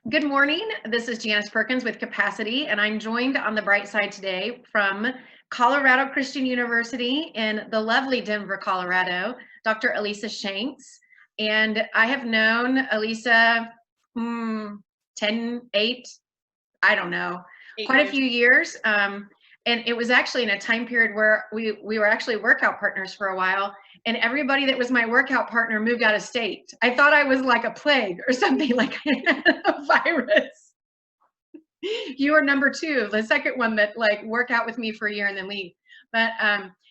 Good morning. This is Janice Perkins with Capacity, and I'm joined on the bright side today from Colorado Christian University in the lovely Denver, Colorado, Dr. Alisa Shanks. And I have known Alisa 10, 8, I don't know, quite a few years. And it was actually in a time period where we were actually workout partners for a while, and everybody that was my workout partner moved out of state. I thought I was like a plague or something, like I had a virus. You were number two, the second one that like work out with me for a year and then leave. But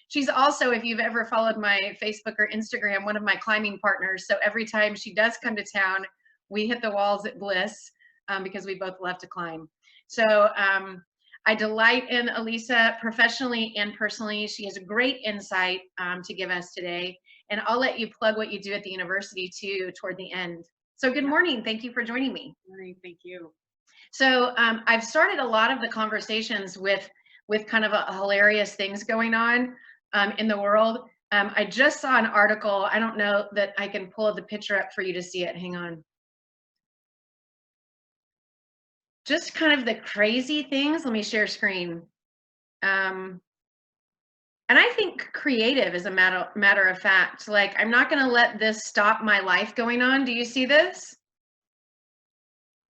she's also, if you've ever followed my Facebook or Instagram, one of my climbing partners. So every time she does come to town, we hit the walls at Bliss because we both love to climb. So I delight in Alisa professionally and personally. She has a great insight to give us today. And I'll let you plug what you do at the university too toward the end. So good morning. Thank you for joining me. Good morning. Thank you. So I've started a lot of the conversations with kind of a hilarious things going on in the world. I just saw an article. I don't know that I can pull the picture up for you to see it. Hang on. Just kind of the crazy things. Let me share screen. And I think creative is a matter of fact. Like, I'm not going to let this stop my life going on. Do you see this?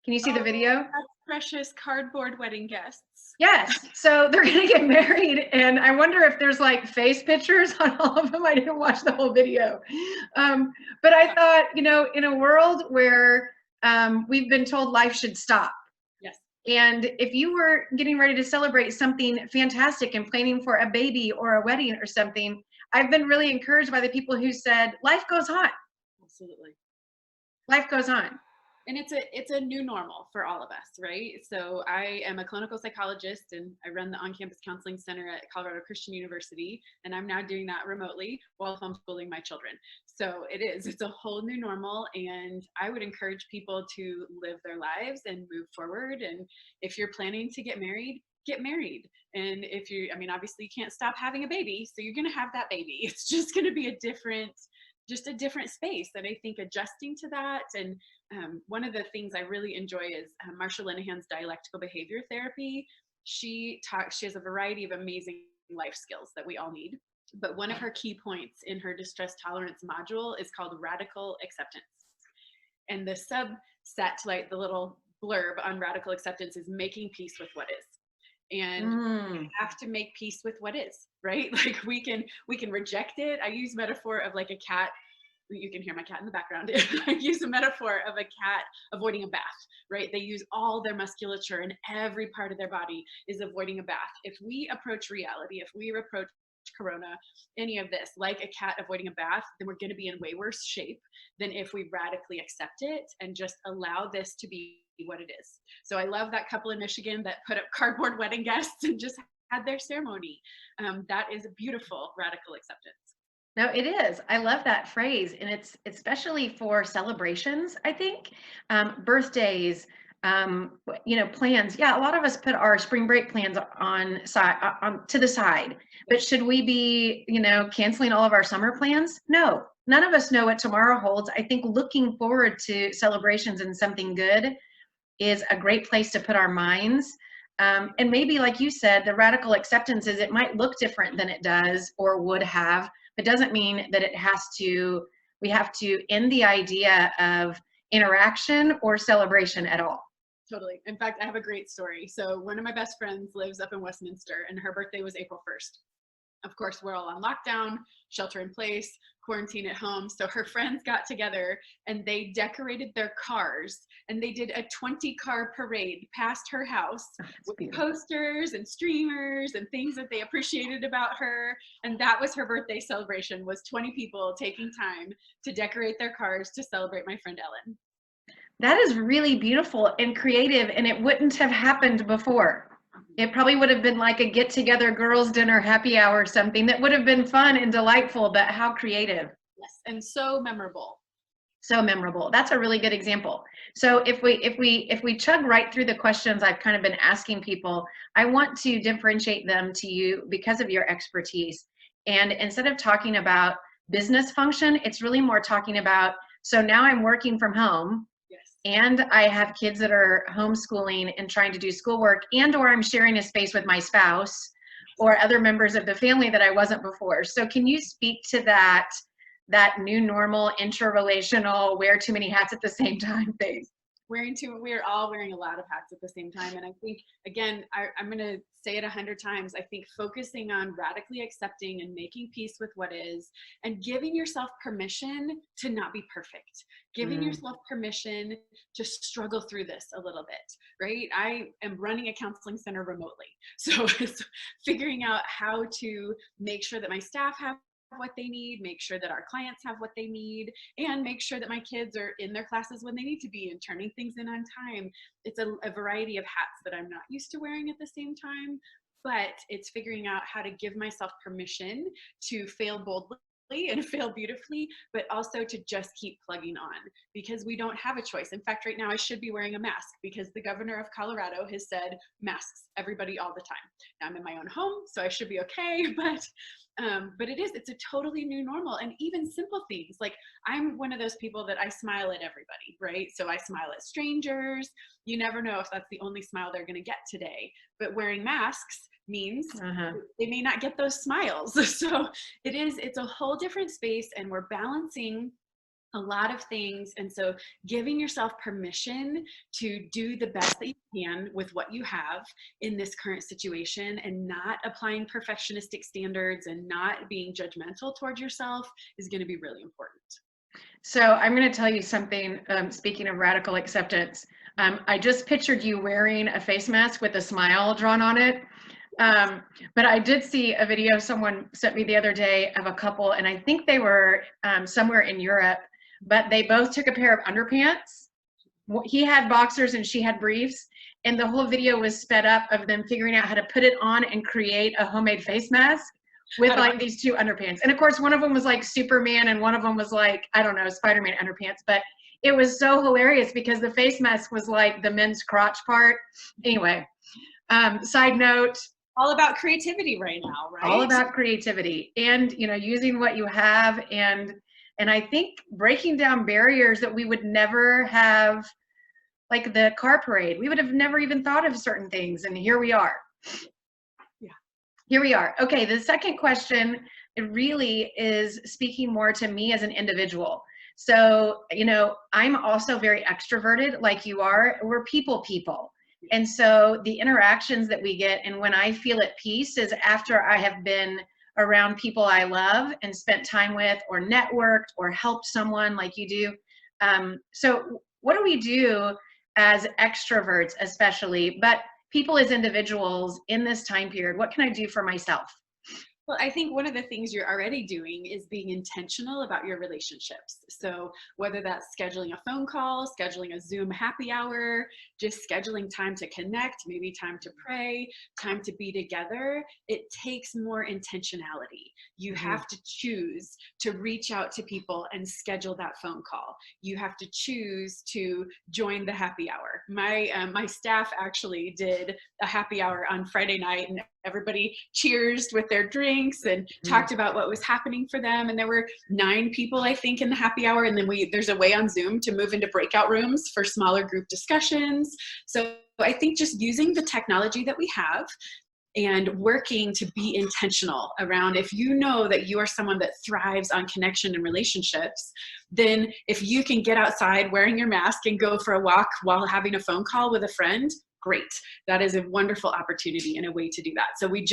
Can you see the video? That's precious cardboard wedding guests. Yes. So they're going to get married. And I wonder if there's like face pictures on all of them. I didn't watch the whole video. But I thought, you know, in a world where we've been told life should stop. And if you were getting ready to celebrate something fantastic and planning for a baby or a wedding or something, I've been really encouraged by the people who said, life goes on. Absolutely. Life goes on. And it's a new normal for all of us, right? So I am a clinical psychologist and I run the on-campus counseling center at Colorado Christian University. And I'm now doing that remotely while homeschooling my children. So it's a whole new normal. And I would encourage people to live their lives and move forward. And if you're planning to get married, get married. And if you, obviously you can't stop having a baby. So you're going to have that baby. It's just going to be a different space. And I think adjusting to that, and one of the things I really enjoy is Marsha Linehan's dialectical behavior therapy. She has a variety of amazing life skills that we all need. But one of her key points in her distress tolerance module is called radical acceptance. And the subset, like the little blurb on radical acceptance, is making peace with what is. And we have to make peace with what is, right? Like we can reject it. I use metaphor of like a cat. You can hear my cat in the background. I use a metaphor of a cat avoiding a bath, right? They use all their musculature and every part of their body is avoiding a bath. If we approach reality, if we approach Corona, any of this, like a cat avoiding a bath, then we're going to be in way worse shape than if we radically accept it and just allow this to be what it is. So I love that couple in Michigan that put up cardboard wedding guests and just had their ceremony. That is a beautiful radical acceptance. No, it is. I love that phrase. And it's especially for celebrations, I think, birthdays, plans. Yeah, a lot of us put our spring break plans on to the side. But should we be, canceling all of our summer plans? No, none of us know what tomorrow holds. I think looking forward to celebrations and something good is a great place to put our minds. And maybe, like you said, the radical acceptance is it might look different than it does or would have, but doesn't mean that we have to end the idea of interaction or celebration at all. Totally. In fact, I have a great story. So one of my best friends lives up in Westminster and her birthday was April 1st. Of course, we're all on lockdown, shelter in place, quarantine at home. So her friends got together and they decorated their cars and they did a 20-car parade past her house with posters and streamers and things that they appreciated about her. And that was her birthday celebration, was 20 people taking time to decorate their cars to celebrate my friend Ellen. That is really beautiful and creative, and it wouldn't have happened before. It probably would have been like a get-together girls' dinner happy hour or something that would have been fun and delightful, but how creative. Yes, and so memorable. So memorable. That's a really good example. So if we chug right through the questions I've kind of been asking people, I want to differentiate them to you because of your expertise. And instead of talking about business function, it's really more talking about, so now I'm working from home. Yes. and I have kids that are homeschooling and trying to do schoolwork, and or I'm sharing a space with my spouse or other members of the family that I wasn't before. So can you speak to that new normal interrelational wear too many hats at the same time thing? We're all wearing a lot of hats at the same time. And I think, again, I'm going to say it 100 times. I think focusing on radically accepting and making peace with what is, and giving yourself permission to not be perfect, giving yourself permission to struggle through this a little bit, right? I am running a counseling center remotely. So it's figuring out how to make sure that my staff have what they need, make sure that our clients have what they need, and make sure that my kids are in their classes when they need to be and turning things in on time. It's a variety of hats that I'm not used to wearing at the same time, but it's figuring out how to give myself permission to fail boldly and fail beautifully, but also to just keep plugging on, because we don't have a choice. In fact, right now I should be wearing a mask because the governor of Colorado has said masks, everybody, all the time. Now I'm in my own home, so I should be okay, but it's a totally new normal. And even simple things, like I'm one of those people that I smile at everybody, right? So I smile at strangers. You never know if that's the only smile they're going to get today, but wearing masks means they may not get those smiles. So it's a whole different space, and we're balancing a lot of things. And so giving yourself permission to do the best that you can with what you have in this current situation, and not applying perfectionistic standards and not being judgmental towards yourself is going to be really important. So I'm going to tell you something, speaking of radical acceptance. I just pictured you wearing a face mask with a smile drawn on it. But I did see a video someone sent me the other day of a couple, and I think they were somewhere in Europe, but they both took a pair of underpants. He had boxers and she had briefs, and the whole video was sped up of them figuring out how to put it on and create a homemade face mask with like these two underpants. And of course, one of them was like Superman and one of them was like, I don't know, Spider-Man underpants. But it was so hilarious because the face mask was like the men's crotch part. Anyway, side note, all about creativity right now, right? All about creativity, and using what you have, and I think breaking down barriers that we would never have, like the car parade. We would have never even thought of certain things, and here we are. Yeah. Here we are. Okay, the second question, it really is speaking more to me as an individual. So, I'm also very extroverted like you are. We're people. And so the interactions that we get, and when I feel at peace, is after I have been around people I love and spent time with, or networked, or helped someone like you do. So what do we do as extroverts, especially, but people as individuals in this time period? What can I do for myself? Well, I think one of the things you're already doing is being intentional about your relationships. So whether that's scheduling a phone call, scheduling a Zoom happy hour, just scheduling time to connect, maybe time to pray, time to be together, it takes more intentionality. You have to choose to reach out to people and schedule that phone call. You have to choose to join the happy hour. My staff actually did a happy hour on Friday night, and everybody cheers with their drinks and talked about what was happening for them. And there were 9 people, I think, in the happy hour. And then there's a way on Zoom to move into breakout rooms for smaller group discussions. So I think just using the technology that we have and working to be intentional around, if you know that you are someone that thrives on connection and relationships, then if you can get outside wearing your mask and go for a walk while having a phone call with a friend, great. That is a wonderful opportunity and a way to do that. So we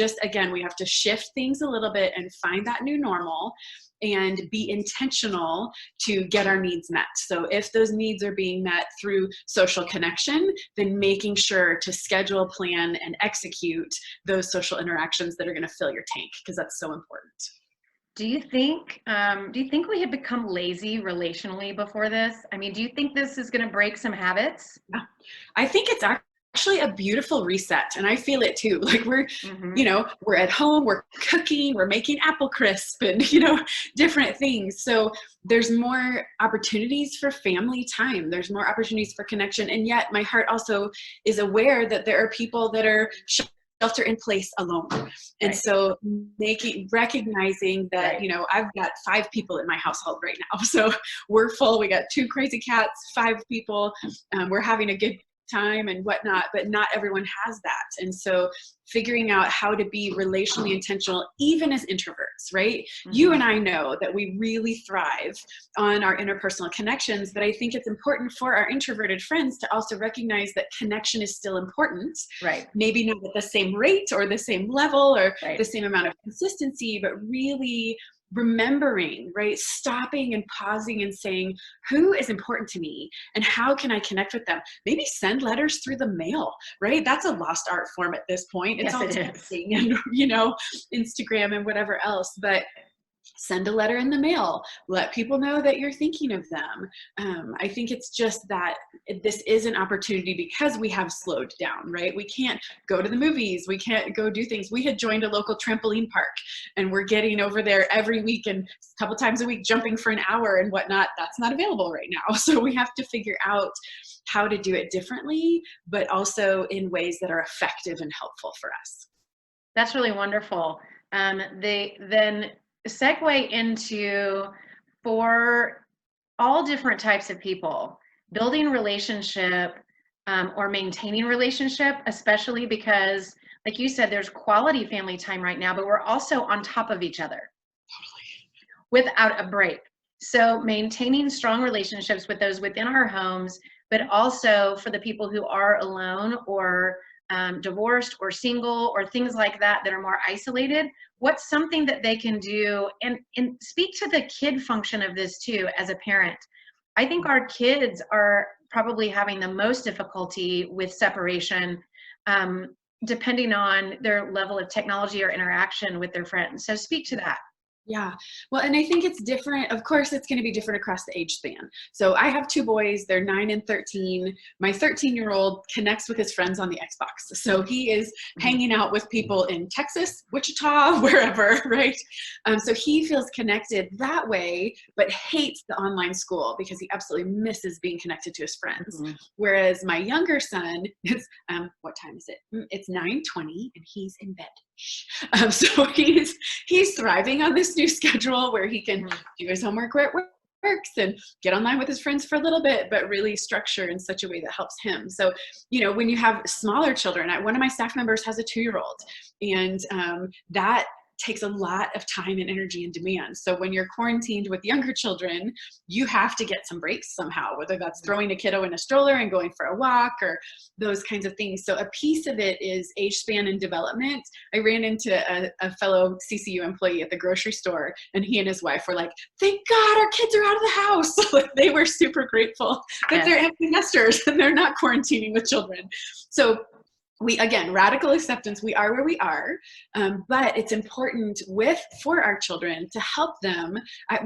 have to shift things a little bit and find that new normal and be intentional to get our needs met. So if those needs are being met through social connection, then making sure to schedule, plan, and execute those social interactions that are going to fill your tank, because that's so important. Do you think we had become lazy relationally before this? I mean, do you think this is going to break some habits? Yeah. I think it's actually a beautiful reset, and I feel it too. Like we're at home, we're cooking, we're making apple crisp and different things. So there's more opportunities for family time, there's more opportunities for connection, and yet my heart also is aware that there are people that are shelter in place alone. And so recognizing that, you know, I've got 5 people in my household right now. So we're full. We got 2 crazy cats, 5 people. We're having a good time and whatnot, but not everyone has that. And so figuring out how to be relationally intentional, even as introverts, right? Mm-hmm. You and I know that we really thrive on our interpersonal connections, but I think it's important for our introverted friends to also recognize that connection is still important. Right. Maybe not at the same rate or the same level or the same amount of consistency, but really remembering, right? Stopping and pausing and saying, who is important to me and how can I connect with them? Maybe send letters through the mail, right? That's a lost art form at this point. It's all texting and, you know, Instagram and whatever else, but send a letter in the mail, let people know that you're thinking of them. I think it's just that this is an opportunity because we have slowed down, right? We can't go to the movies. We can't go do things. We had joined a local trampoline park and we're getting over there every week and a couple times a week, jumping for an hour and whatnot. That's not available right now. So we have to figure out how to do it differently, but also in ways that are effective and helpful for us. That's really wonderful. They then segue into, for all different types of people, building relationship or maintaining relationship, especially because, like you said, there's quality family time right now, but we're also on top of each other without a break. So maintaining strong relationships with those within our homes, but also for the people who are alone or divorced or single or things like that that are more isolated, what's something that they can do? And speak to the kid function of this too as a parent. I think our kids are probably having the most difficulty with separation, depending on their level of technology or interaction with their friends. So speak to that. Yeah. Well, and I think it's different. Of course, it's going to be different across the age span. So I have 2 boys. They're 9 and 13. My 13-year-old connects with his friends on the Xbox. So he is hanging out with people in Texas, Wichita, wherever, right? So he feels connected that way, but hates the online school because he absolutely misses being connected to his friends. Mm-hmm. Whereas my younger son is, what time is it? It's 9:20 and he's in bed. So he's thriving on this new schedule where he can do his homework where it works and get online with his friends for a little bit, but really structure in such a way that helps him. So, you know, when you have smaller children, one of my staff members has a 2-year-old, and that takes a lot of time and energy and demand. So when you're quarantined with younger children, you have to get some breaks somehow, whether that's throwing a kiddo in a stroller and going for a walk or those kinds of things. So a piece of it is age span and development. I ran into a fellow CCU employee at the grocery store, and he and his wife were like, thank God our kids are out of the house. Like, they were super grateful that they're empty nesters and they're not quarantining with children. So again, radical acceptance, we are where we are, but it's important for our children to help them.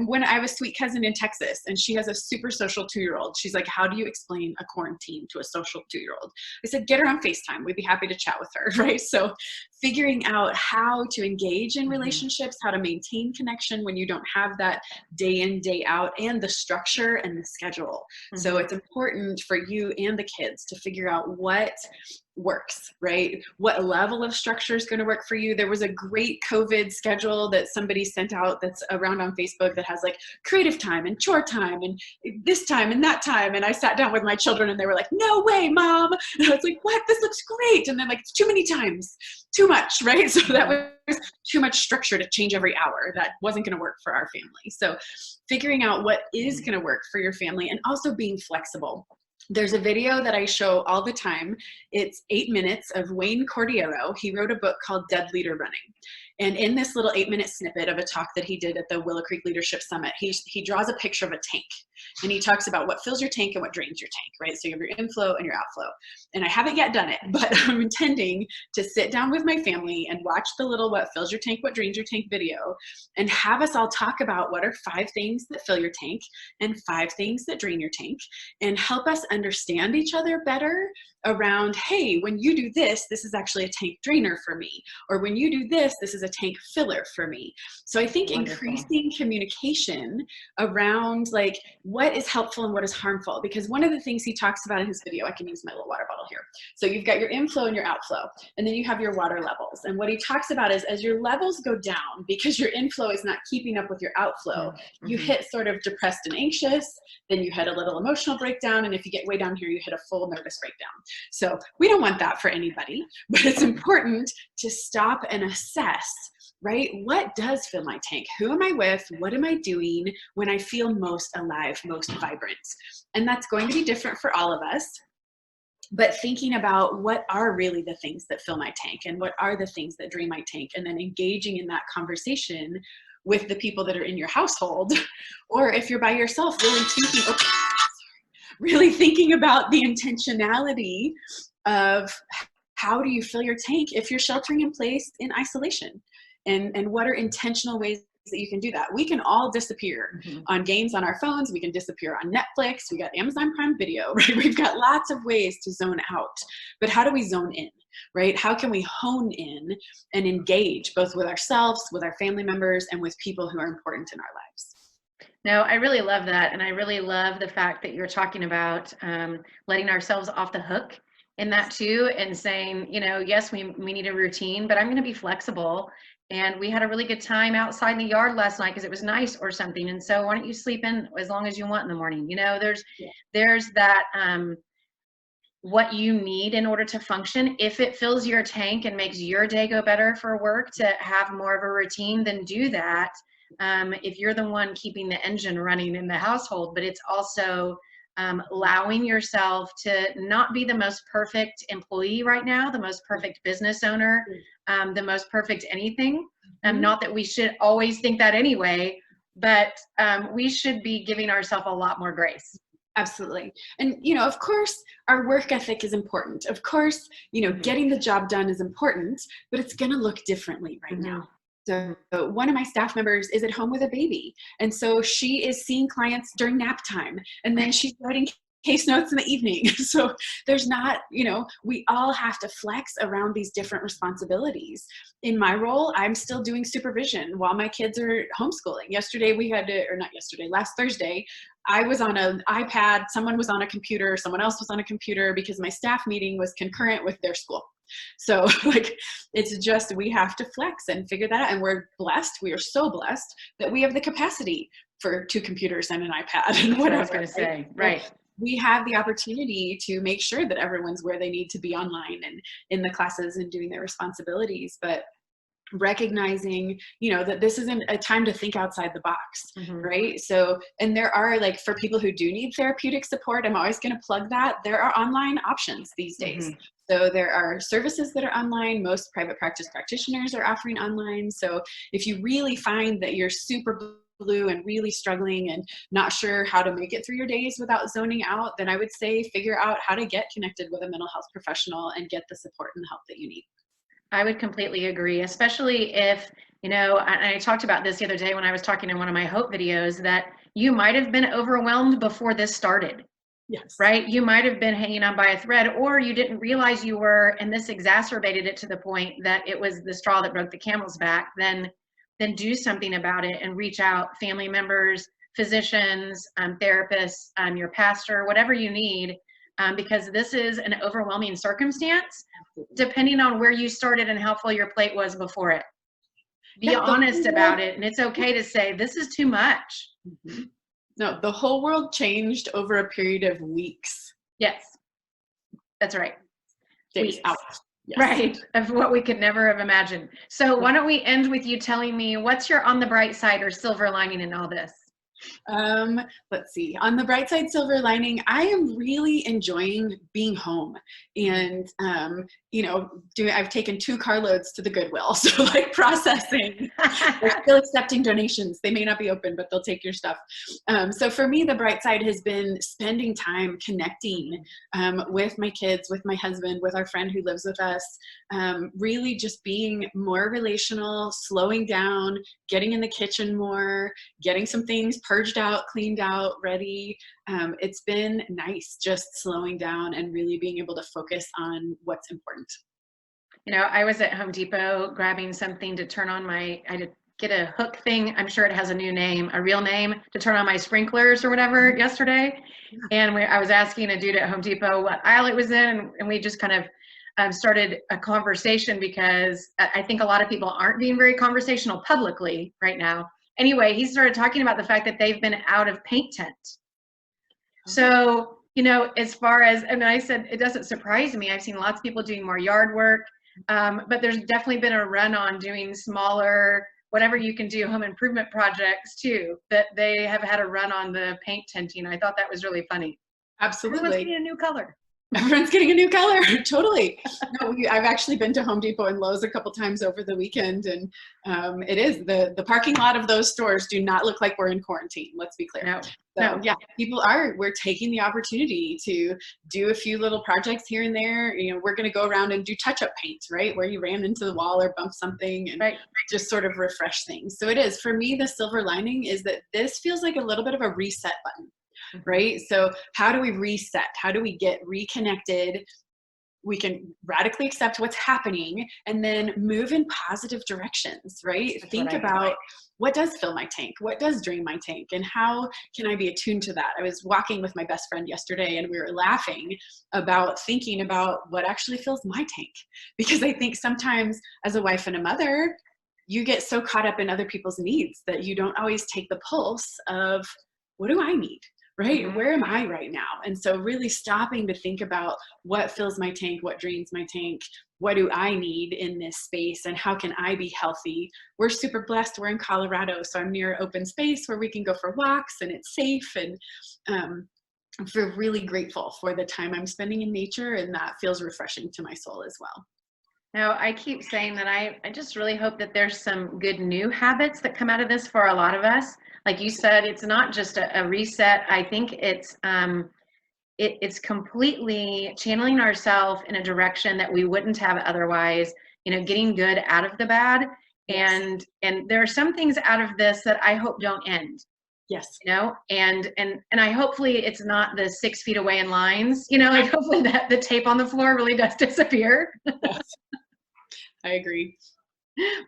When I have a sweet cousin in Texas, and she has a super social 2-year-old, she's like, how do you explain a quarantine to a social 2-year-old? I said, get her on FaceTime. We'd be happy to chat with her, right? So figuring out how to engage in relationships, how to maintain connection when you don't have that day in, day out, and the structure and the schedule. So it's important for you and the kids to figure out what works, right? What level of structure is going to work for you? There was a great COVID schedule that somebody sent out that's around on Facebook that has like creative time and chore time and this time and that time. And I sat down with my children and they were like, no way, Mom. And I was like, what? This looks great. And then like, it's too many times, too much, right? So that was too much structure to change every hour. That wasn't going to work for our family. So figuring out what is going to work for your family and also being flexible. There's a video that I show all the time. It's 8 minutes of Wayne Cordiero. He wrote a book called Dead Leader Running. And in this little 8-minute snippet of a talk that he did at the Willow Creek Leadership Summit, he draws a picture of a tank. And he talks about what fills your tank and what drains your tank, right? So you have your inflow and your outflow. And I haven't yet done it, but I'm intending to sit down with my family and watch the little what fills your tank, what drains your tank video, and have us all talk about what are 5 things that fill your tank and 5 things that drain your tank, and help us understand each other better around, hey, when you do this, this is actually a tank drainer for me. Or when you do this. This is a tank filler for me. So I think increasing communication around like what is helpful and what is harmful, because one of the things he talks about in his video, I can use my little water bottle here. So you've got your inflow and your outflow, and then you have your water levels. And what he talks about is as your levels go down because your inflow is not keeping up with your outflow, you hit sort of depressed and anxious, then you hit a little emotional breakdown, and if you get way down here, you hit a full nervous breakdown. So we don't want that for anybody, but it's important to stop and assess, right? What does fill my tank? Who am I with? What am I doing when I feel most alive, most vibrant? And that's going to be different for all of us. But thinking about what are really the things that fill my tank and what are the things that drain my tank, and then engaging in that conversation with the people that are in your household, or if you're by yourself, really thinking about the intentionality of how do you fill your tank if you're sheltering in place in isolation, and what are intentional ways that you can do that. We can all disappear on games on our phones. We can disappear on Netflix. We got Amazon Prime Video, right? We've got lots of ways to zone out, but how do we zone in, right? How can we hone in and engage both with ourselves, with our family members, and with people who are important in our lives? No, I really love that. And I really love the fact that you're talking about letting ourselves off the hook in that too, and saying, you know, yes, we need a routine, but I'm going to be flexible. And we had a really good time outside in the yard last night because it was nice or something. And so why don't you sleep in as long as you want in the morning? You know, there's that what you need in order to function. If it fills your tank and makes your day go better for work to have more of a routine, then do that. If you're the one keeping the engine running in the household, but it's also allowing yourself to not be the most perfect employee right now, the most perfect business owner, the most perfect anything. Not that we should always think that anyway, but we should be giving ourselves a lot more grace. Absolutely. And, you know, of course, our work ethic is important. Of course, you know, getting the job done is important, but it's going to look differently right now. So one of my staff members is at home with a baby. And so she is seeing clients during nap time, and then she's writing case notes in the evening. So there's not, you know, we all have to flex around these different responsibilities. In my role, I'm still doing supervision while my kids are homeschooling. Yesterday we had to, or not yesterday, last Thursday, I was on an iPad, someone was on a computer, someone else was on a computer because my staff meeting was concurrent with their school. So like, it's just, we have to flex and figure that out. And we're blessed. We are so blessed that we have the capacity for 2 computers and an iPad and whatever. I was going to say, right. We have the opportunity to make sure that everyone's where they need to be online and in the classes and doing their responsibilities, but recognizing, you know, that this isn't a time to think outside the box, right? So, and there are, like, for people who do need therapeutic support, I'm always going to plug that. There are online options these days. So there are services that are online. Most private practice practitioners are offering online. So if you really find that you're super blue and really struggling and not sure how to make it through your days without zoning out, then I would say figure out how to get connected with a mental health professional and get the support and the help that you need. I would completely agree, especially if, you know, I talked about this the other day when I was talking in one of my Hope videos, that you might have been overwhelmed before this started. Yes. Right? You might have been hanging on by a thread, or you didn't realize you were, and this exacerbated it to the point that it was the straw that broke the camel's back. Then do something about it and reach out, family members, physicians, therapists, your pastor, whatever you need, because this is an overwhelming circumstance, depending on where you started and how full your plate was before it. Be honest about it, and it's okay to say, this is too much. No, the whole world changed over a period of weeks. Yes, that's right. Days out. Yes. Right, of what we could never have imagined. So why don't we end with you telling me what's your on the bright side or silver lining in all this? Let's see. On the bright side, silver lining, I am really enjoying being home and, you know, I've taken 2 carloads to the Goodwill. So like processing, they're still accepting donations. They may not be open, but they'll take your stuff. So for me, the bright side has been spending time connecting, with my kids, with my husband, with our friend who lives with us, really just being more relational, slowing down, getting in the kitchen more, getting some things purged out, cleaned out, ready. It's been nice just slowing down and really being able to focus on what's important. I was at Home Depot grabbing something to turn on I had to get a hook thing. I'm sure it has a new name, a real name, to turn on my sprinklers or whatever yesterday. And I was asking a dude at Home Depot what aisle it was in, and we just kind of started a conversation because I think a lot of people aren't being very conversational publicly right now. Anyway, he started talking about the fact that they've been out of paint tent. So, as far as, and I said, it doesn't surprise me. I've seen lots of people doing more yard work, but there's definitely been a run on doing smaller, whatever you can do, home improvement projects too, that they have had a run on the paint tenting. I thought that was really funny. Absolutely. Everyone's getting a new color. Everyone's getting a new color. Totally. No, I've actually been to Home Depot and Lowe's a couple times over the weekend, and it is the parking lot of those stores do not look like we're in quarantine. Let's be clear. No. So yeah, we're taking the opportunity to do a few little projects here and there. We're going to go around and do touch-up paint, right? Where you ran into the wall or bumped something and just sort of refresh things. So it is, for me, the silver lining is that this feels like a little bit of a reset button. Right? So how do we reset? How do we get reconnected? We can radically accept what's happening and then move in positive directions, right? Think about what does fill my tank? What does drain my tank? And how can I be attuned to that? I was walking with my best friend yesterday and we were laughing about thinking about what actually fills my tank. Because I think sometimes as a wife and a mother, you get so caught up in other people's needs that you don't always take the pulse of what do I need? Right? Mm-hmm. Where am I right now? And so really stopping to think about what fills my tank, what drains my tank, what do I need in this space, and how can I be healthy? We're super blessed. We're in Colorado, so I'm near open space where we can go for walks and it's safe. And I feel really grateful for the time I'm spending in nature, and that feels refreshing to my soul as well. Now, I keep saying that I just really hope that there's some good new habits that come out of this for a lot of us. Like you said, it's not just a reset. I think it's completely channeling ourselves in a direction that we wouldn't have otherwise, getting good out of the bad. Yes. And there are some things out of this that I hope don't end. Yes. And I hopefully it's not the 6 feet away in lines, like hopefully that the tape on the floor really does disappear. Yes. I agree.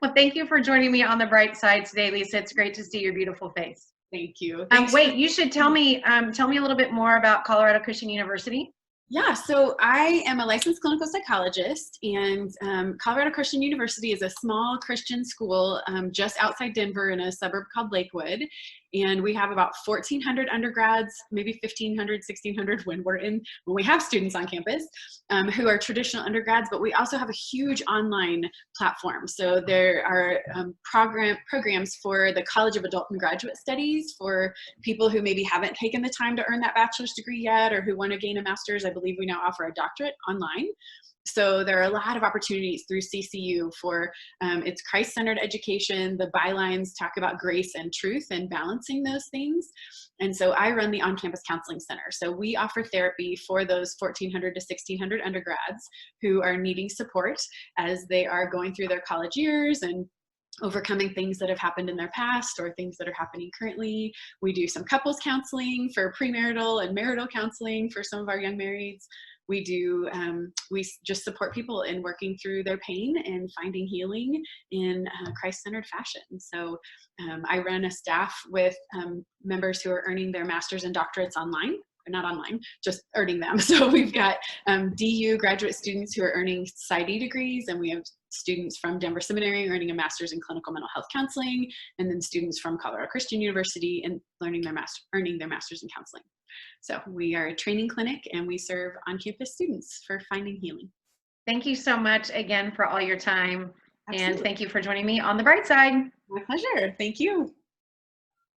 Well, thank you for joining me on the bright side today, Lisa. It's great to see your beautiful face. Thank you. Wait, you should tell me a little bit more about Colorado Christian University. Yeah, so I am a licensed clinical psychologist, and Colorado Christian University is a small Christian school just outside Denver in a suburb called Lakewood. And we have about 1,400 undergrads, maybe 1,500, 1,600 when we have students on campus who are traditional undergrads, but we also have a huge online platform. So there are programs for the College of Adult and Graduate Studies for people who maybe haven't taken the time to earn that bachelor's degree yet or who want to gain a master's. I believe we now offer a doctorate online. So there are a lot of opportunities through CCU for its Christ-centered education. The bylines talk about grace and truth and balancing those things. And so I run the on-campus counseling center. So we offer therapy for those 1,400 to 1,600 undergrads who are needing support as they are going through their college years and overcoming things that have happened in their past or things that are happening currently. We do some couples counseling for premarital and marital counseling for some of our young marrieds. We do, we just support people in working through their pain and finding healing in Christ-centered fashion. So I run a staff with members who are earning their master's and doctorates online. Not online, just earning them. So we've got DU graduate students who are earning PsyD degrees, and we have students from Denver Seminary earning a master's in clinical mental health counseling, and then students from Colorado Christian University and earning their master's in counseling. So we are a training clinic, and we serve on-campus students for finding healing. Thank you so much again for all your time. Absolutely. And thank you for joining me on the bright side. My pleasure. Thank you.